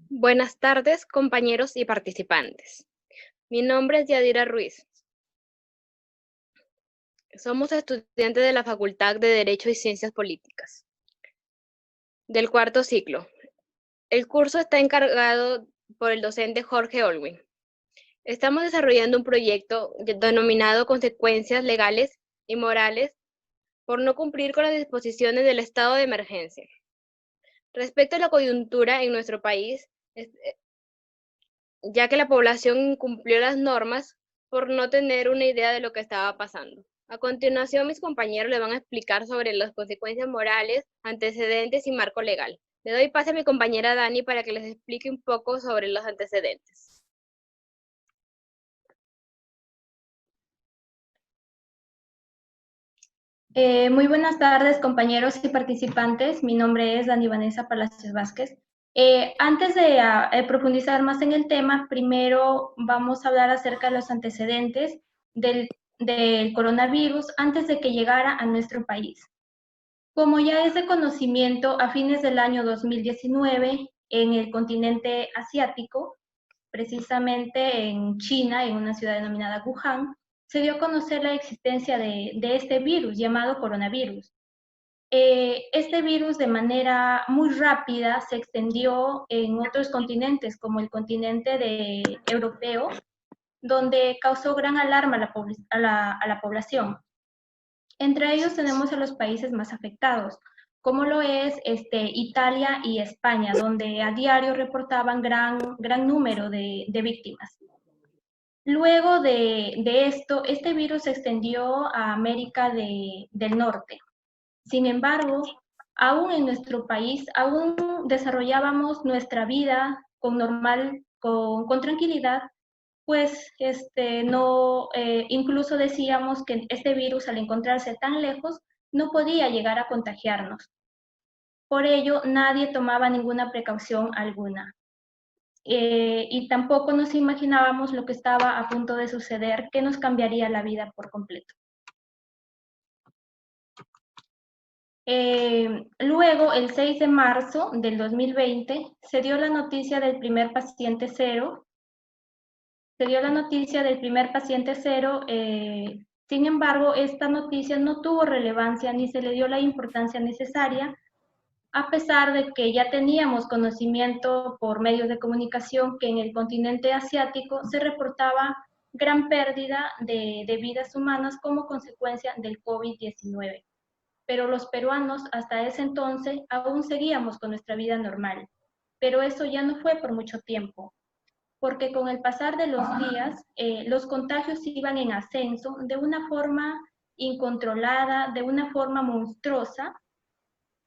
Buenas tardes, compañeros y participantes. Mi nombre es Yadira Ruiz. Somos estudiantes de la Facultad de Derecho y Ciencias Políticas, del cuarto ciclo. El curso está encargado por el docente Jorge Olwin. Estamos desarrollando un proyecto denominado Consecuencias Legales y Morales por no cumplir con las disposiciones del estado de emergencia. Respecto a la coyuntura en nuestro país, ya que la población incumplió las normas por no tener una idea de lo que estaba pasando. A continuación, mis compañeros le van a explicar sobre las consecuencias morales, antecedentes y marco legal. Le doy pase a mi compañera Dani para que les explique un poco sobre los antecedentes. Muy buenas tardes, compañeros y participantes. Mi nombre es Dani Vanessa Palacios Vázquez. Antes de profundizar más en el tema, primero vamos a hablar acerca de los antecedentes del coronavirus antes de que llegara a nuestro país. Como ya es de conocimiento, a fines del año 2019, en el continente asiático, precisamente en China, en una ciudad denominada Wuhan, se dio a conocer la existencia de este virus llamado coronavirus. Este virus de manera muy rápida se extendió en otros continentes, como el continente europeo, donde causó gran alarma a la población. Entre ellos tenemos a los países más afectados, como lo es Italia y España, donde a diario reportaban gran número de víctimas. Luego de esto, este virus se extendió a América del Norte. Sin embargo, aún en nuestro país, aún desarrollábamos nuestra vida con tranquilidad, pues no, incluso decíamos que este virus, al encontrarse tan lejos, no podía llegar a contagiarnos. Por ello, nadie tomaba ninguna precaución alguna. Y tampoco nos imaginábamos lo que estaba a punto de suceder, que nos cambiaría la vida por completo. Luego, el 6 de marzo del 2020, se dio la noticia del primer paciente cero. Sin embargo, esta noticia no tuvo relevancia ni se le dio la importancia necesaria, a pesar de que ya teníamos conocimiento por medios de comunicación que en el continente asiático se reportaba gran pérdida de vidas humanas como consecuencia del COVID-19. Pero los peruanos hasta ese entonces aún seguíamos con nuestra vida normal. Pero eso ya no fue por mucho tiempo, porque con el pasar de los días, los contagios iban en ascenso de una forma incontrolada, de una forma monstruosa.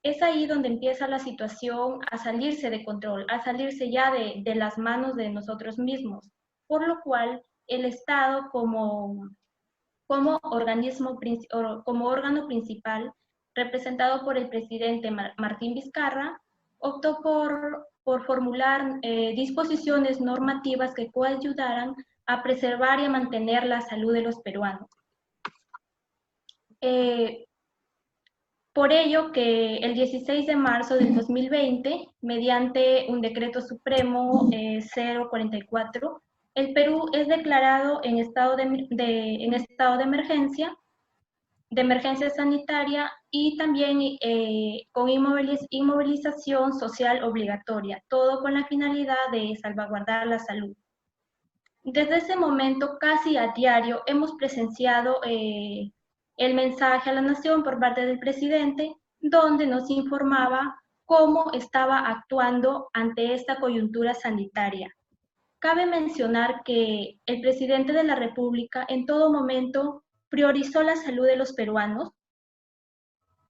Es ahí donde empieza la situación a salirse de control, a salirse ya de las manos de nosotros mismos, por lo cual el Estado como órgano principal, representado por el presidente Martín Vizcarra, optó por formular disposiciones normativas que coayudaran a preservar y a mantener la salud de los peruanos. Por ello que el 16 de marzo del 2020, mediante un decreto supremo 044, el Perú es declarado en estado de emergencia sanitaria y también con inmovilización social obligatoria, todo con la finalidad de salvaguardar la salud. Desde ese momento, casi a diario, hemos presenciado el mensaje a la nación por parte del presidente, donde nos informaba cómo estaba actuando ante esta coyuntura sanitaria. Cabe mencionar que el presidente de la República en todo momento priorizó la salud de los peruanos,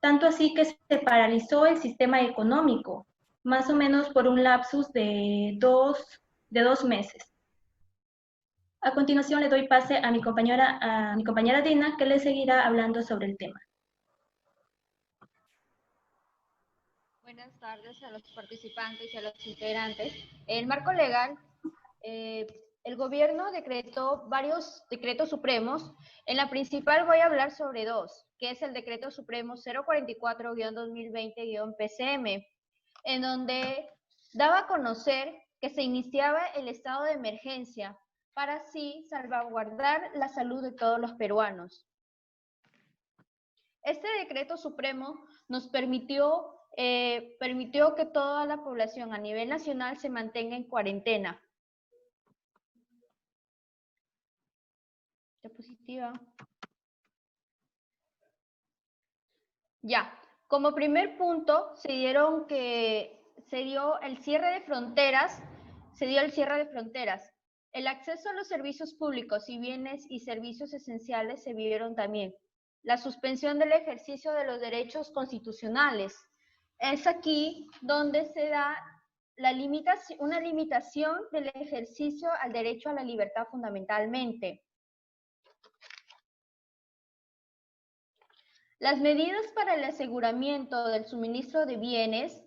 tanto así que se paralizó el sistema económico, más o menos por un lapsus de dos meses. A continuación le doy pase a mi compañera Dina, que le seguirá hablando sobre el tema. Buenas tardes a los participantes y a los integrantes. El marco legal, el gobierno decretó varios decretos supremos. En la principal voy a hablar sobre dos, que es el decreto supremo 044-2020-PCM, en donde daba a conocer que se iniciaba el estado de emergencia para así salvaguardar la salud de todos los peruanos. Este decreto supremo nos permitió que toda la población a nivel nacional se mantenga en cuarentena. Diapositiva. Ya, como primer punto se dio el cierre de fronteras, El acceso a los servicios públicos y bienes y servicios esenciales se vieron también. La suspensión del ejercicio de los derechos constitucionales. Es aquí donde se da una limitación del ejercicio al derecho a la libertad fundamentalmente. Las medidas para el aseguramiento del suministro de bienes,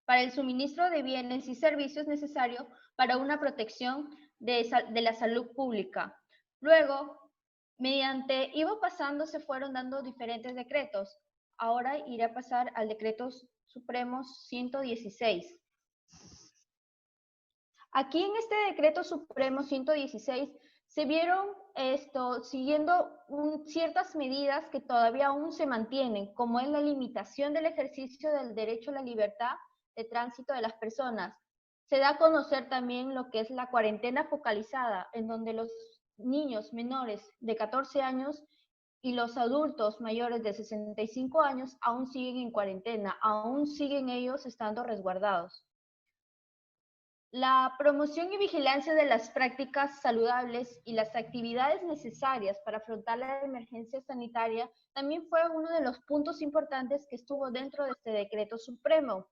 y servicios necesarios para una protección de la salud pública. Luego, se fueron dando diferentes decretos. Ahora iré a pasar al decreto supremo 116. Aquí en este decreto supremo 116 se vieron siguiendo ciertas medidas que todavía aún se mantienen, como es la limitación del ejercicio del derecho a la libertad de tránsito de las personas. Se da a conocer también lo que es la cuarentena focalizada, en donde los niños menores de 14 años y los adultos mayores de 65 años aún siguen en cuarentena, aún siguen ellos estando resguardados. La promoción y vigilancia de las prácticas saludables y las actividades necesarias para afrontar la emergencia sanitaria también fue uno de los puntos importantes que estuvo dentro de este decreto supremo.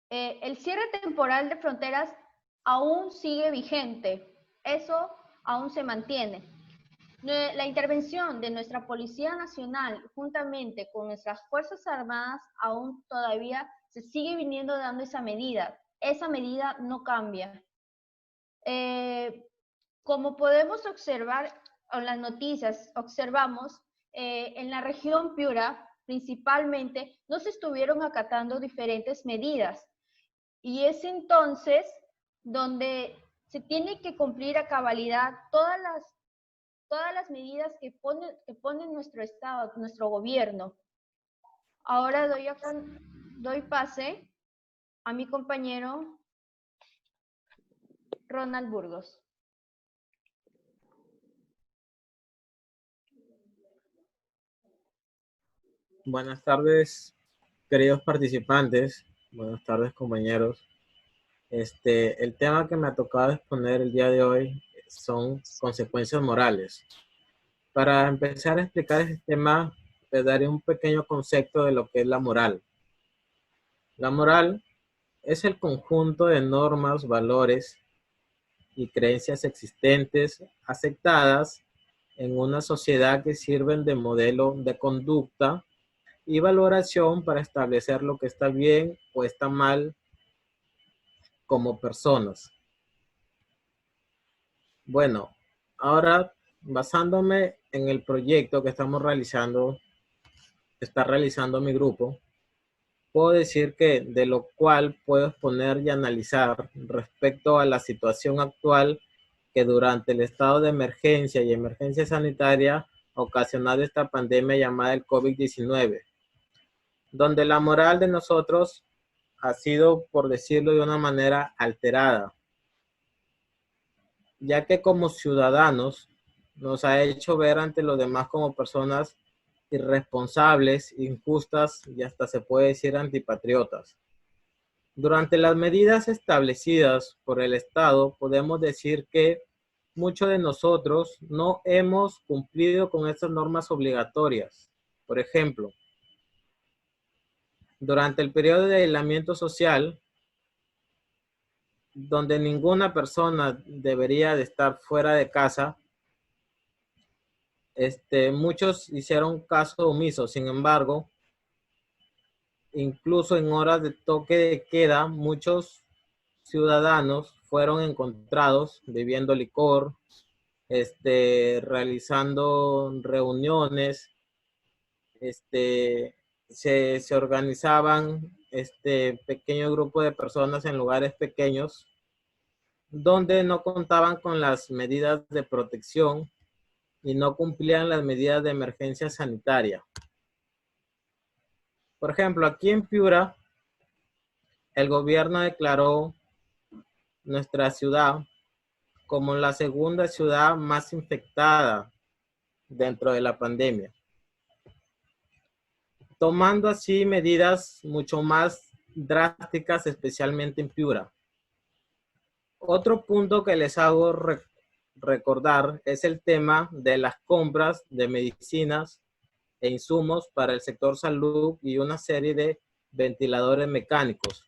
El cierre temporal de fronteras aún sigue vigente, eso aún se mantiene. La intervención de nuestra Policía Nacional juntamente con nuestras Fuerzas Armadas aún todavía se sigue viniendo dando esa medida. Esa medida no cambia. Como podemos observar en las noticias, observamos en la región Piura principalmente no se estuvieron acatando diferentes medidas. Y es entonces donde se tiene que cumplir a cabalidad todas las medidas que pone nuestro Estado, nuestro gobierno. Ahora doy pase a mi compañero Ronald Burgos. Buenas tardes, queridos participantes. Buenas tardes, compañeros. El tema que me ha tocado exponer el día de hoy son consecuencias morales. Para empezar a explicar este tema, les daré un pequeño concepto de lo que es la moral. La moral es el conjunto de normas, valores y creencias existentes, aceptadas en una sociedad que sirven de modelo de conducta y valoración para establecer lo que está bien o está mal como personas. Bueno, ahora basándome en el proyecto que está realizando mi grupo, puedo decir que de lo cual puedo exponer y analizar respecto a la situación actual que durante el estado de emergencia y emergencia sanitaria ocasionada esta pandemia llamada el COVID-19, donde la moral de nosotros ha sido, por decirlo de una manera, alterada, ya que como ciudadanos nos ha hecho ver ante los demás como personas irresponsables, injustas y hasta se puede decir antipatriotas. Durante las medidas establecidas por el Estado, podemos decir que muchos de nosotros no hemos cumplido con estas normas obligatorias. Por ejemplo, durante el periodo de aislamiento social, donde ninguna persona debería de estar fuera de casa, muchos hicieron caso omiso. Sin embargo, incluso en horas de toque de queda, muchos ciudadanos fueron encontrados bebiendo licor, realizando reuniones, se organizaban pequeño grupo de personas en lugares pequeños donde no contaban con las medidas de protección y no cumplían las medidas de emergencia sanitaria. Por ejemplo, aquí en Piura, el gobierno declaró nuestra ciudad como la segunda ciudad más infectada dentro de la pandemia, tomando así medidas mucho más drásticas, especialmente en Piura. Otro punto que les hago recordar es el tema de las compras de medicinas e insumos para el sector salud y una serie de ventiladores mecánicos,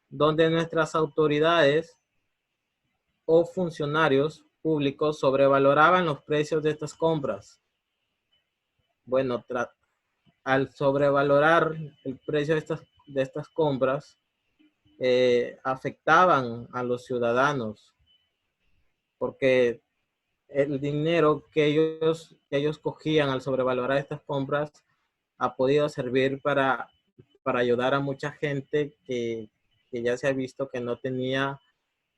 donde nuestras autoridades o funcionarios públicos sobrevaloraban los precios de estas compras. Bueno, al sobrevalorar el precio de estas compras, afectaban a los ciudadanos, porque el dinero que ellos cogían al sobrevalorar estas compras ha podido servir para ayudar a mucha gente que ya se ha visto que no tenía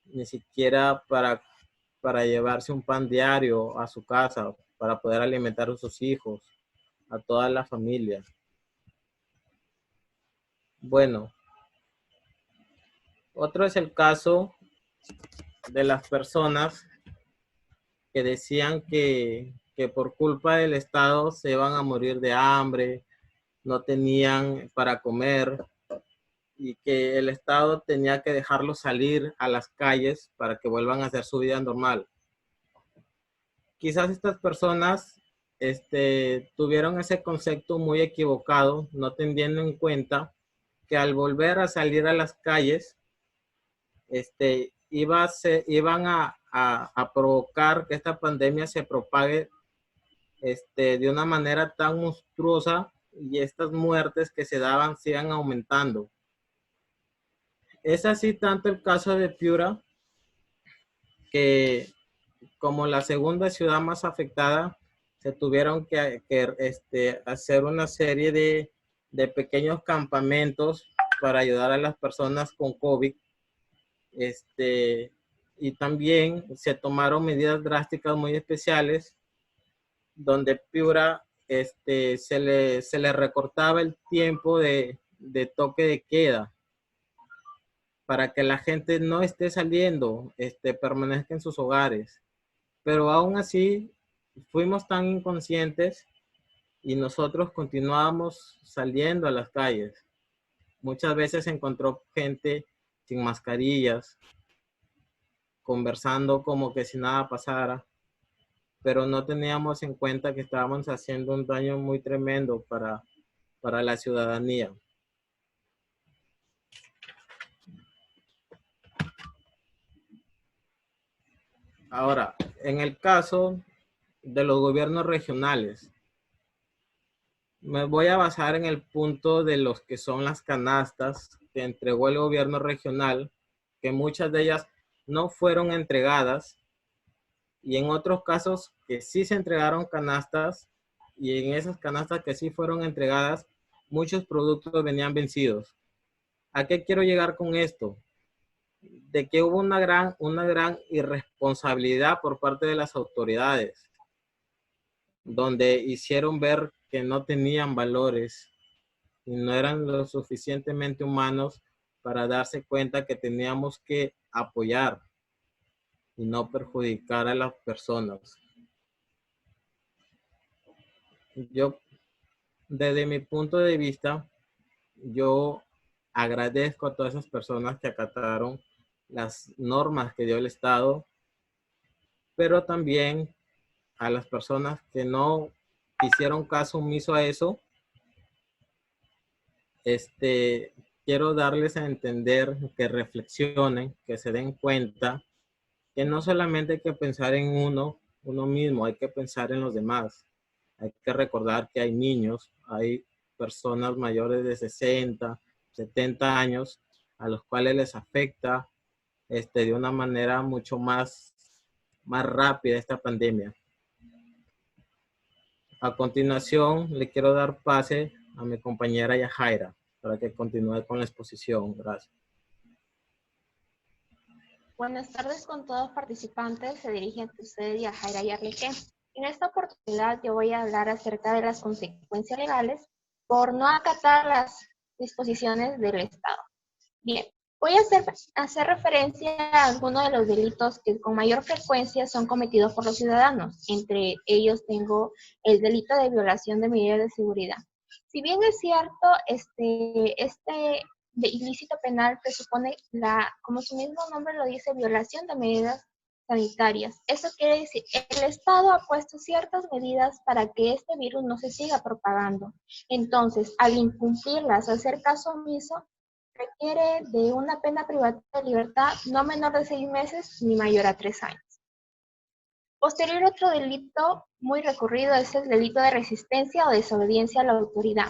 ni siquiera para llevarse un pan diario a su casa, para poder alimentar a sus hijos, a toda la familia. Bueno, otro es el caso de las personas que decían que por culpa del Estado se iban a morir de hambre, no tenían para comer y que el Estado tenía que dejarlos salir a las calles para que vuelvan a hacer su vida normal. Quizás estas personas tuvieron ese concepto muy equivocado, no teniendo en cuenta que al volver a salir a las calles, iban a provocar que esta pandemia se propague de una manera tan monstruosa y estas muertes que se daban sigan aumentando. Es así tanto el caso de Piura, que como la segunda ciudad más afectada, se tuvieron que hacer una serie de pequeños campamentos para ayudar a las personas con COVID. Y también se tomaron medidas drásticas muy especiales, donde Piura se le recortaba el tiempo de toque de queda para que la gente no esté saliendo, permanezca en sus hogares. Pero aún así fuimos tan inconscientes y nosotros continuábamos saliendo a las calles. Muchas veces se encontró gente sin mascarillas, conversando como que si nada pasara, pero no teníamos en cuenta que estábamos haciendo un daño muy tremendo para la ciudadanía. Ahora, en el caso de los gobiernos regionales, me voy a basar en el punto de los que son las canastas que entregó el gobierno regional, que muchas de ellas no fueron entregadas, y en otros casos que sí se entregaron canastas, y en esas canastas que sí fueron entregadas, muchos productos venían vencidos. ¿A qué quiero llegar con esto? De que hubo una gran irresponsabilidad por parte de las autoridades, donde hicieron ver que no tenían valores y no eran lo suficientemente humanos para darse cuenta que teníamos que apoyar y no perjudicar a las personas. Yo, desde mi punto de vista, yo agradezco a todas esas personas que acataron las normas que dio el Estado, pero también a las personas que no hicieron caso omiso a eso, quiero darles a entender que reflexionen, que se den cuenta que no solamente hay que pensar en uno mismo, hay que pensar en los demás. Hay que recordar que hay niños, hay personas mayores de 60, 70 años, a los cuales les afecta de una manera mucho más rápida esta pandemia. A continuación, le quiero dar pase a mi compañera Yajaira. para que continúe con la exposición. Gracias. Buenas tardes con todos los participantes. Se dirige ante ustedes Yajaira Yarlique. En esta oportunidad yo voy a hablar acerca de las consecuencias legales por no acatar las disposiciones del Estado. Bien, voy a hacer referencia a algunos de los delitos que con mayor frecuencia son cometidos por los ciudadanos. Entre ellos tengo el delito de violación de medidas de seguridad. Si bien es cierto, este de ilícito penal presupone como su mismo nombre lo dice, violación de medidas sanitarias. Eso quiere decir, el Estado ha puesto ciertas medidas para que este virus no se siga propagando. Entonces, al incumplirlas, hacer caso omiso, requiere de una pena privativa de libertad no menor de 6 meses ni mayor a 3 años. Posterior, otro delito muy recurrido es el delito de resistencia o desobediencia a la autoridad.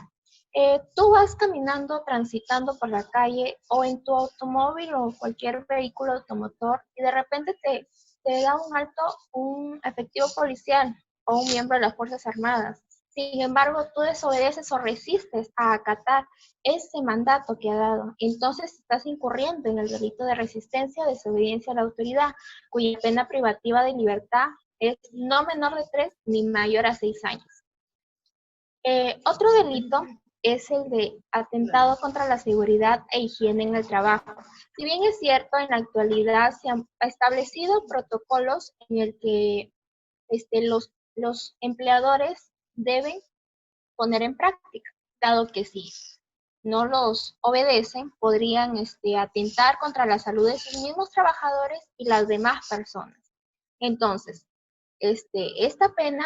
Tú vas caminando, transitando por la calle o en tu automóvil o cualquier vehículo automotor y de repente te da un alto un efectivo policial o un miembro de las Fuerzas Armadas. Sin embargo, tú desobedeces o resistes a acatar ese mandato que ha dado. Entonces estás incurriendo en el delito de resistencia o desobediencia a la autoridad, cuya pena privativa de libertad es no menor de 3 ni mayor a 6 años. Otro delito es el de atentado contra la seguridad e higiene en el trabajo. Si bien es cierto, en la actualidad se han establecido protocolos en el que los empleadores deben poner en práctica, dado que si no los obedecen, podrían atentar contra la salud de sus mismos trabajadores y las demás personas. Entonces, esta pena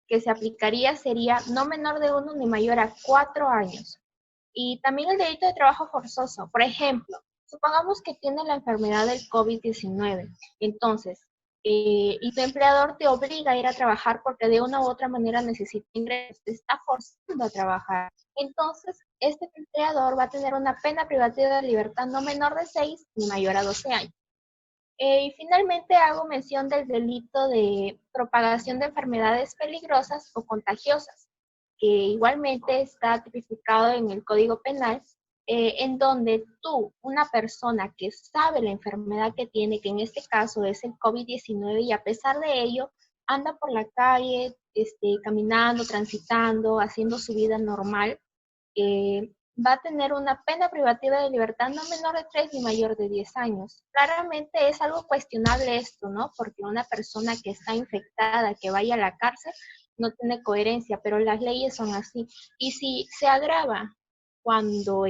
que se aplicaría sería no menor de 1 ni mayor a 4 años. Y también el delito de trabajo forzoso. Por ejemplo, supongamos que tiene la enfermedad del COVID-19. Entonces, y tu empleador te obliga a ir a trabajar porque de una u otra manera necesita ingresos, te está forzando a trabajar. Entonces, este empleador va a tener una pena privativa de libertad no menor de 6 ni mayor a 12 años. Y finalmente hago mención del delito de propagación de enfermedades peligrosas o contagiosas, que igualmente está tipificado en el Código Penal, en donde tú, una persona que sabe la enfermedad que tiene, que en este caso es el COVID-19, y a pesar de ello, anda por la calle, caminando, transitando, haciendo su vida normal, va a tener una pena privativa de libertad no menor de 3 ni mayor de 10 años. Claramente es algo cuestionable esto, ¿no? Porque una persona que está infectada, que vaya a la cárcel, no tiene coherencia, pero las leyes son así. Y si se agrava cuando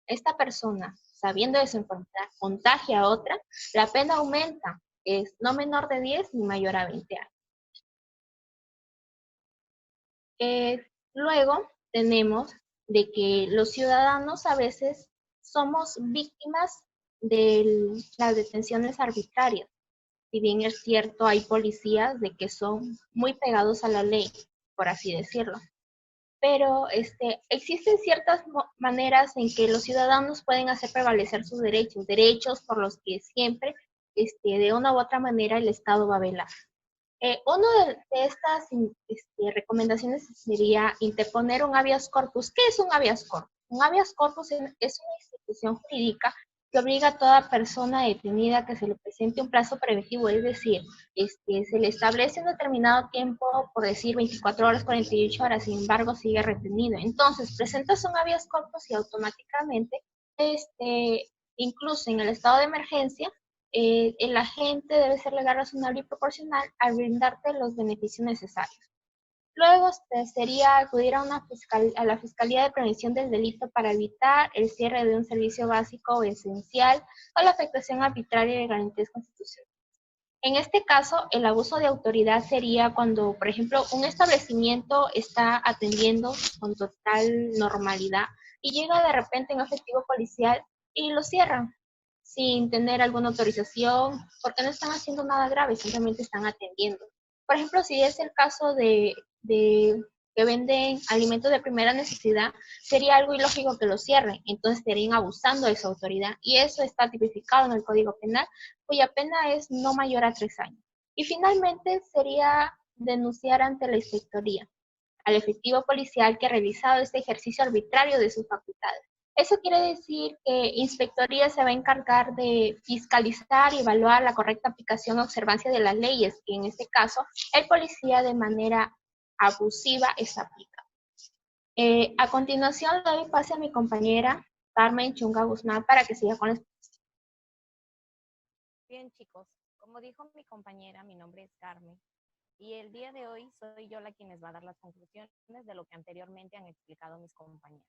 esta persona, sabiendo de su enfermedad, contagia a otra, la pena aumenta, es no menor de 10 ni mayor a 20 años. Luego tenemos de que los ciudadanos a veces somos víctimas de las detenciones arbitrarias. Si bien es cierto, hay policías de que son muy pegados a la ley, por así decirlo. Pero existen ciertas maneras en que los ciudadanos pueden hacer prevalecer sus derechos por los que siempre, de una u otra manera, el Estado va a velar. Una de estas recomendaciones sería interponer un habeas corpus. ¿Qué es un habeas corpus? Un habeas corpus es una institución jurídica que obliga a toda persona detenida que se le presente un plazo preventivo, es decir, se le establece un determinado tiempo, por decir 24 horas, 48 horas, sin embargo sigue retenido. Entonces, presentas un habeas corpus y automáticamente, incluso en el estado de emergencia, el agente debe ser legal, razonable y proporcional al brindarte los beneficios necesarios. Luego sería acudir a la Fiscalía de Prevención del Delito para evitar el cierre de un servicio básico o esencial o la afectación arbitraria de garantías constitucionales. En este caso, el abuso de autoridad sería cuando, por ejemplo, un establecimiento está atendiendo con total normalidad y llega de repente un efectivo policial y lo cierran sin tener alguna autorización, porque no están haciendo nada grave, simplemente están atendiendo. Por ejemplo, si es el caso de que venden alimentos de primera necesidad, sería algo ilógico que lo cierren, entonces estarían abusando de su autoridad, y eso está tipificado en el Código Penal, cuya pena es no mayor a 3 años. Y finalmente sería denunciar ante la inspectoría al efectivo policial que ha realizado este ejercicio arbitrario de sus facultades. Eso quiere decir que Inspectoría se va a encargar de fiscalizar y evaluar la correcta aplicación y observancia de las leyes, que en este caso el policía de manera abusiva es aplicado. A continuación le doy pase a mi compañera Carmen Chunga Guzmán para que siga con la exposición. Bien, chicos, como dijo mi compañera, mi nombre es Carmen y el día de hoy soy yo la quien les va a dar las conclusiones de lo que anteriormente han explicado mis compañeros.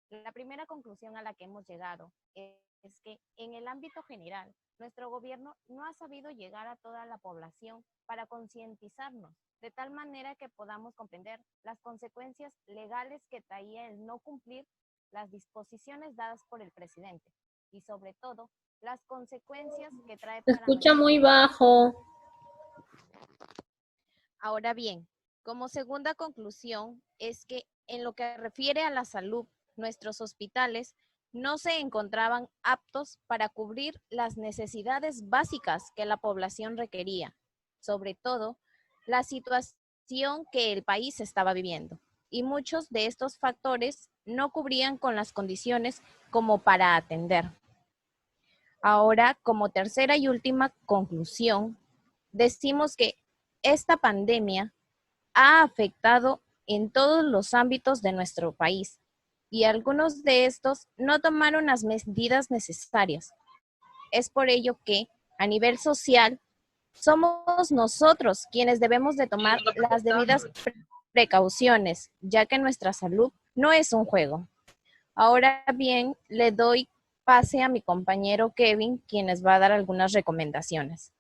La primera conclusión a la que hemos llegado es que en el ámbito general, nuestro gobierno no ha sabido llegar a toda la población para concientizarnos, de tal manera que podamos comprender las consecuencias legales que traía el no cumplir las disposiciones dadas por el presidente y sobre todo las consecuencias que trae Se para escucha nuestra muy sociedad. bajo. Ahora bien, como segunda conclusión es que en lo que refiere a la salud, nuestros hospitales no se encontraban aptos para cubrir las necesidades básicas que la población requería, sobre todo la situación que el país estaba viviendo. Y muchos de estos factores no cubrían con las condiciones como para atender. Ahora, como tercera y última conclusión, decimos que esta pandemia ha afectado en todos los ámbitos de nuestro país y algunos de estos no tomaron las medidas necesarias. Es por ello que, a nivel social, somos nosotros quienes debemos de tomar las debidas precauciones, ya que nuestra salud no es un juego. Ahora bien, le doy pase a mi compañero Kevin, quien les va a dar algunas recomendaciones.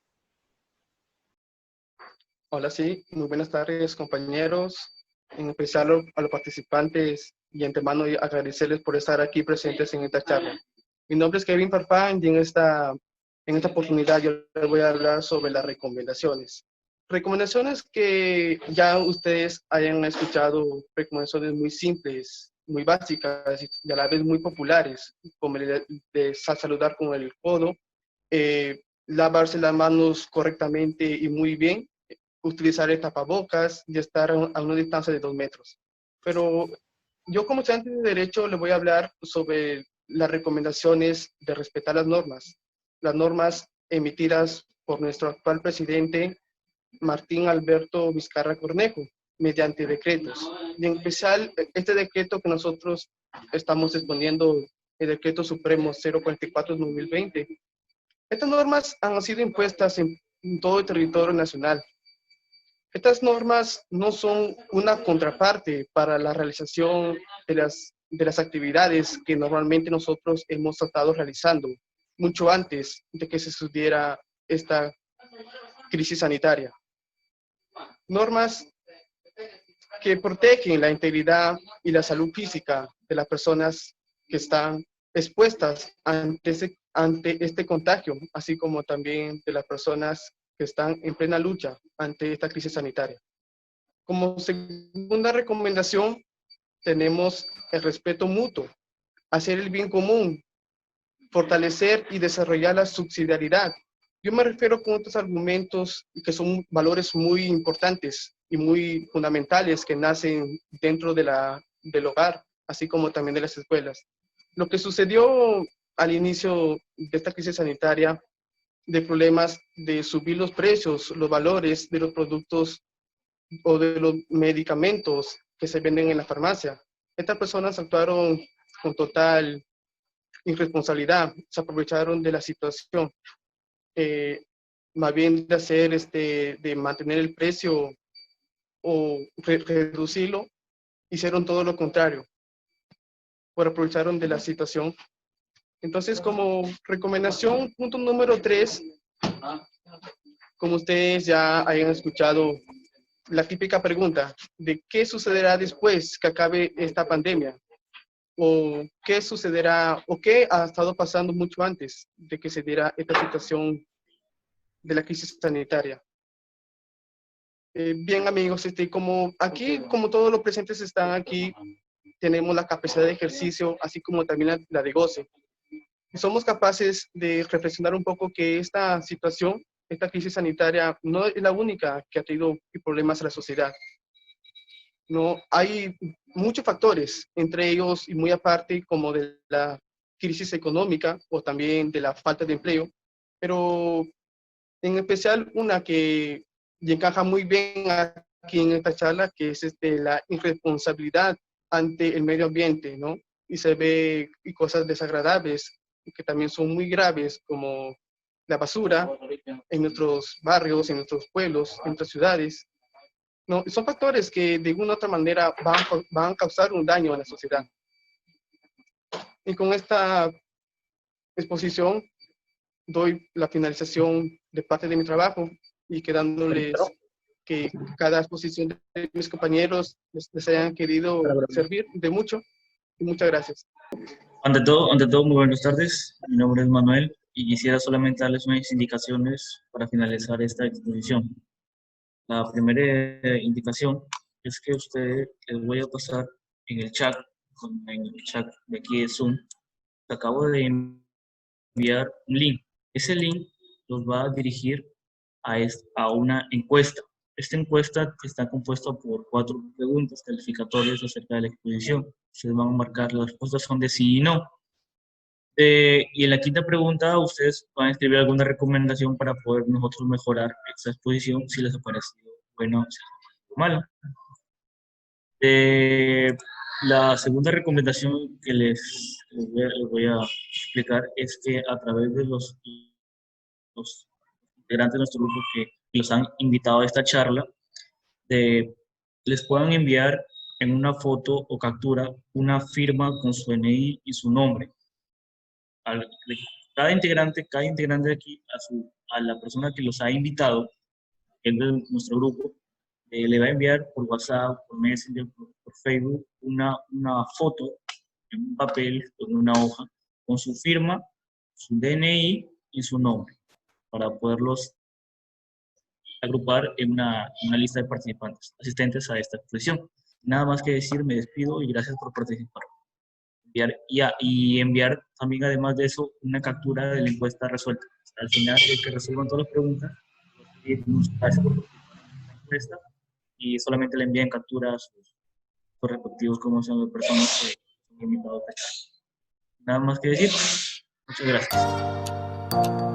Hola, sí, muy buenas tardes, compañeros, en especial a los participantes y antemano agradecerles por estar aquí presentes en esta charla. Mi nombre es Kevin Farfán y en esta oportunidad yo les voy a hablar sobre las recomendaciones. Recomendaciones que ya ustedes hayan escuchado, recomendaciones muy simples, muy básicas y a la vez muy populares, como el de saludar con el codo, lavarse las manos correctamente y muy bien, utilizar el tapabocas y estar a una distancia de 2 metros. Pero yo como estudiante de Derecho le voy a hablar sobre las recomendaciones de respetar las normas emitidas por nuestro actual presidente Martín Alberto Vizcarra Cornejo, mediante decretos. Y en especial este decreto que nosotros estamos exponiendo, el Decreto Supremo 044/2020. Estas normas han sido impuestas en todo el territorio nacional. Estas normas no son una contraparte para la realización de las actividades que normalmente nosotros hemos estado realizando mucho antes de que se sucediera esta crisis sanitaria. Normas que protegen la integridad y la salud física de las personas que están expuestas ante este contagio, así como también de las personas que están en plena lucha ante esta crisis sanitaria. Como segunda recomendación, tenemos el respeto mutuo, hacer el bien común, fortalecer y desarrollar la subsidiariedad. Yo me refiero con otros argumentos que son valores muy importantes y muy fundamentales que nacen dentro del hogar, así como también de las escuelas. Lo que sucedió al inicio de esta crisis sanitaria, de problemas de subir los precios, los valores de los productos o de los medicamentos que se venden en la farmacia. Estas personas actuaron con total irresponsabilidad, se aprovecharon de la situación, más bien de hacer, de mantener el precio o reducirlo, hicieron todo lo contrario, por aprovecharon de la situación. Entonces, como recomendación, punto número 3, como ustedes ya hayan escuchado, la típica pregunta de qué sucederá después que acabe esta pandemia, o qué sucederá, o qué ha estado pasando mucho antes de que se diera esta situación de la crisis sanitaria. Bien, amigos, como aquí, como todos los presentes están aquí, tenemos la capacidad de ejercicio, así como también la de goce. Y somos capaces de reflexionar un poco que esta situación, esta crisis sanitaria, no es la única que ha traído problemas a la sociedad. No, hay muchos factores, entre ellos y muy aparte como de la crisis económica o también de la falta de empleo, pero en especial una que encaja muy bien aquí en esta charla, que es la irresponsabilidad ante el medio ambiente, ¿no? Y se ve y cosas desagradables que también son muy graves, como la basura en nuestros barrios, en nuestros pueblos, en nuestras ciudades. No, son factores que de una u otra manera van a causar un daño a la sociedad. Y con esta exposición doy la finalización de parte de mi trabajo y quedándoles que cada exposición de mis compañeros les hayan querido servir de mucho. Y muchas gracias. Ante todo, muy buenas tardes. Mi nombre es Manuel y quisiera solamente darles unas indicaciones para finalizar esta exposición. La primera indicación es que ustedes les voy a pasar en el chat de aquí de Zoom, te acabo de enviar un link. Ese link los va a dirigir a una encuesta. Esta encuesta está compuesta por 4 preguntas calificatorias acerca de la exposición. Ustedes van a marcar, las respuestas son de sí y no. Y en la quinta pregunta, ustedes van a escribir alguna recomendación para poder nosotros mejorar esta exposición, si les ha parecido bueno o si les ha parecido mala. La segunda recomendación que les voy a explicar es que a través de los integrantes de nuestro grupo que los han invitado a esta charla, les puedan enviar en una foto o captura una firma con su DNI y su nombre. Cada integrante de aquí, a la persona que los ha invitado, que es de nuestro grupo, le va a enviar por WhatsApp, por Messenger, por Facebook, una foto en un papel, en una hoja, con su firma, su DNI y su nombre, para poderlos agrupar en una lista de participantes, asistentes a esta exposición. Nada más que decir, me despido y gracias por participar. Y enviar también, además de eso, una captura de la encuesta resuelta. Al final, el que resuelvan todas las preguntas, nos hace por la encuesta y solamente le envían captura a sus respectivos como son las personas que son invitados a esta. Nada más que decir. Muchas gracias.